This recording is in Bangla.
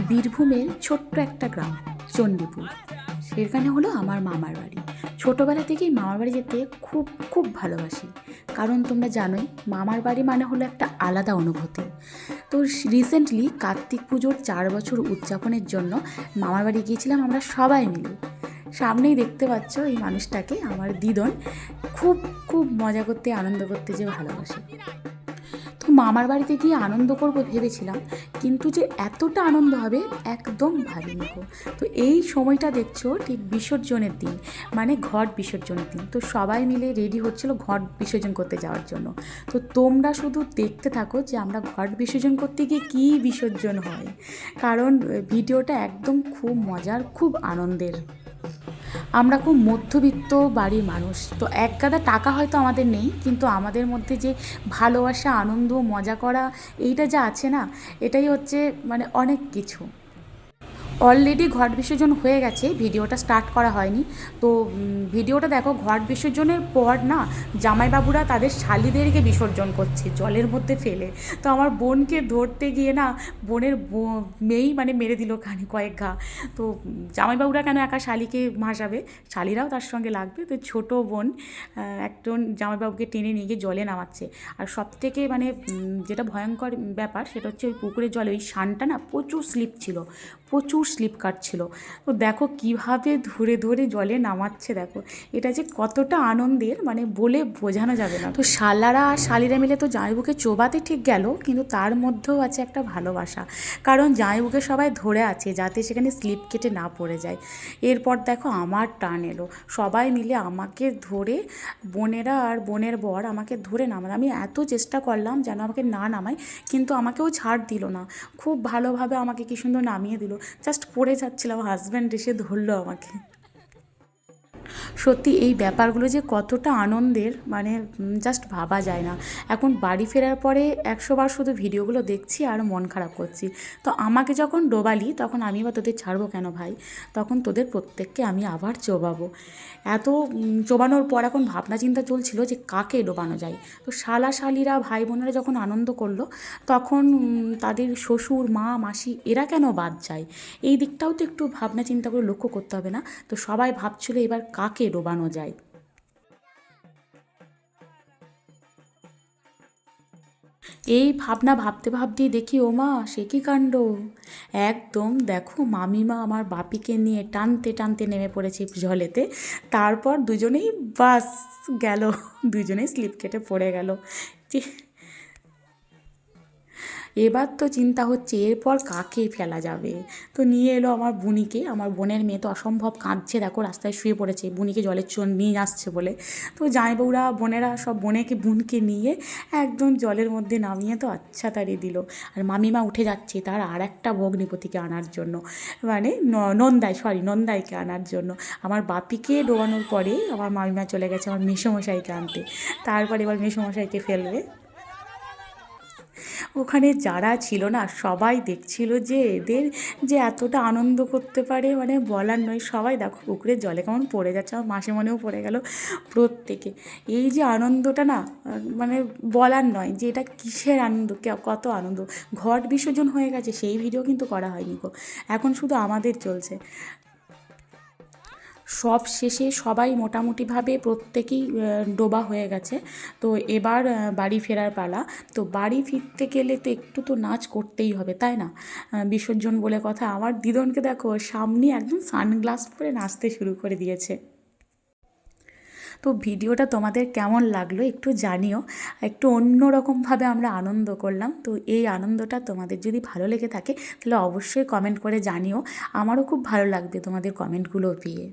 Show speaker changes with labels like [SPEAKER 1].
[SPEAKER 1] বীরভূমের ছোট্ট একটা গ্রাম চণ্ডীপুর, সেখানে হলো আমার মামার বাড়ি। ছোটোবেলা থেকেই মামার বাড়ি যেতে খুব খুব ভালোবাসি, কারণ তোমরা জানোই মামার বাড়ি মানে হলো একটা আলাদা অনুভূতি। তো রিসেন্টলি কার্তিক পুজোর 4 বছর উদযাপনের জন্য মামার বাড়ি গিয়েছিলাম আমরা সবাই মিলে। সামনেই দেখতে পাচ্ছ এই মানুষটাকে, আমার দিদন। খুব খুব মজা করতে আনন্দ করতে যে ভালোবাসে। তো মামার বাড়িতে গিয়ে আনন্দ করব ভেবেছিলাম, কিন্তু যে এতটা আনন্দ হবে একদম ভাবিনি গো। তো এই সময়টা দেখছো ঠিক বিসর্জনের দিন, মানে ঘট বিসর্জনের দিন। তো সবাই মিলে রেডি হচ্ছিল ঘট বিসর্জন করতে যাওয়ার জন্য। তো তোমরা শুধু দেখতে থাকো যে আমরা ঘট বিসর্জন করতে গিয়ে কী বিসর্জন হয়, কারণ ভিডিওটা একদম খুব মজার, খুব আনন্দের। আমরা খুব মধ্যবিত্ত বাড়ির মানুষ, তো এক গাদা টাকা হয়তো আমাদের নেই, কিন্তু আমাদের মধ্যে যে ভালোবাসা, আনন্দ, মজা করা, এইটা যা আছে না, এটাই হচ্ছে মানে অনেক কিছু। অলরেডি ঘট বিসর্জন হয়ে গেছে, ভিডিওটা স্টার্ট করা হয়নি। তো ভিডিওটা দেখো, ঘট বিসর্জনের পর না জামাইবাবুরা তাদের শালিদেরকে বিসর্জন করছে জলের মধ্যে ফেলে। তো আমার বোনকে ধরতে গিয়ে না বোনের মেয়েই মানে মেরে দিল খানি কয়েক ঘা। তো জামাইবাবুরা কেন একা শালিকে ভাসাবে, শালিরাও তার সঙ্গে লাগবে। তো ছোটো বোন একজন জামাইবাবুকে টেনে নিয়ে গিয়ে জলে নামাচ্ছে। আর সবথেকে মানে যেটা ভয়ঙ্কর ব্যাপার সেটা হচ্ছে ওই পুকুরের জলে ওই শানটা না প্রচুর স্লিপ ছিল, প্রচুর স্লিপ কাটছিল। তো দেখো কীভাবে ধরে ধরে জলে নামাচ্ছে, দেখো এটা যে কতটা আনন্দের মানে বলে বোঝানো যাবে না। তো শালারা আর শালিরা মিলে তো জামাইবুকে চোবাতে ঠিক গেল, কিন্তু তার মধ্যেও আছে একটা ভালোবাসা, কারণ জামাইবুকে সবাই ধরে আছে যাতে সেখানে স্লিপ কেটে না পড়ে যায়। এরপর দেখো আমার টান এলো, সবাই মিলে আমাকে ধরে, বোনেরা আর বোনের বর আমাকে ধরে নামায়। আমি এত চেষ্টা করলাম যেন আমাকে না নামায়, কিন্তু আমাকেও ছাড় দিল না। খুব ভালোভাবে আমাকে কী সুন্দর নামিয়ে দিল, জাস্ট পড়ে যাচ্ছিলাম, হাজব্যান্ড এসে ধরলো আমাকে। সত্যি এই ব্যাপারগুলো যে কতটা আনন্দের মানে জাস্ট ভাবা যায় না। এখন বাড়ি ফেরার পরে 100 বার শুধু ভিডিওগুলো দেখছি আর মন খারাপ করছি। তো আমাকে যখন ডোবালি তখন আমি বা তোদের ছাড়বো কেন ভাই, তখন তোদের প্রত্যেককে আমি আবার চোবাবো। এত চোবানোর পর এখন ভাবনা চিন্তা চলছিল যে কাকে ডোবানো যায়। তো শালা শালিরা ভাই বোনেরা যখন আনন্দ করলো, তখন তাদের শ্বশুর মা মাসি এরা কেন বাদ যায়, এই দিকটাও তো একটু ভাবনা চিন্তা করে লক্ষ্য করতে হবে না? তো সবাই ভাবছিল এবার কাকে ডোবানো যায়। এই ভাবনা ভাবতে ভাবতেই দেখি ওমা সে কী কাণ্ড, একদম দেখো মামিমা আমার বাপিকে নিয়ে টানতে টানতে নেমে পড়েছে জলেতে। তারপর দুজনেই বাস গেল, দুজনেই স্লিপ কেটে পড়ে গেল। যে এবার তো চিন্তা হচ্ছে এরপর কাকে ফেলা যাবে। তো নিয়ে এলো আমার বুনিকে, আমার বোনের মেয়ে তো অসম্ভব কাঁদছে, দেখো রাস্তায় শুয়ে পড়েছে বুনিকে জলের চোন নিয়ে আসছে বলে। তো জামাইবাবুরা বোনেরা সব বোনকে নিয়ে একদম জলের মধ্যে নামিয়ে তো আচ্ছা তাড়িয়ে দিল। আর মামিমা উঠে যাচ্ছে তার আর একটা ভগ্নিপতিকে আনার জন্য, মানে নন্দাইকে আনার জন্য। আমার বাপিকে ডোবানোর পরে আমার মামিমা চলে গেছে আমার মেসোমশাইকে আনতে, তারপরে এবার মেসোমশাইকে ফেলবে। ওখানে যারা ছিল না সবাই দেখছিল যে এদের যে এতটা আনন্দ করতে পারে মানে বলার নয়। সবাই দেখো পুকুরের জলে কেমন পড়ে যাচ্ছে, আমার মাসে মনেও পড়ে গেল প্রত্যেকে। এই যে আনন্দটা না মানে বলার নয় যে এটা কিসের আনন্দ, কত আনন্দ। ঘট বিসর্জন হয়ে গেছে সেই ভিডিও কিন্তু করা হয়নি গো, এখন শুধু আমাদের চলছে। সব শেষে সবাই মোটামুটিভাবে প্রত্যেকেই ডোবা হয়ে গেছে। তো এবার বাড়ি ফেরার পালা। তো বাড়ি ফিরতে গেলে তো একটু তো নাচ করতেই হবে, তাই না? বিসর্জন বলে কথা, আমার দিদনকে দেখো সামনে একদম সানগ্লাস পরে নাচতে শুরু করে দিয়েছে। তো ভিডিওটা তোমাদের কেমন লাগলো একটু জানিও, একটু অন্য রকমভাবে আমরা আনন্দ করলাম। তো এই আনন্দটা তোমাদের যদি ভালো লেগে থাকে তাহলে অবশ্যই কমেন্ট করে জানিও, আমারও খুব ভালো লাগবে তোমাদের কমেন্টগুলো পেয়ে।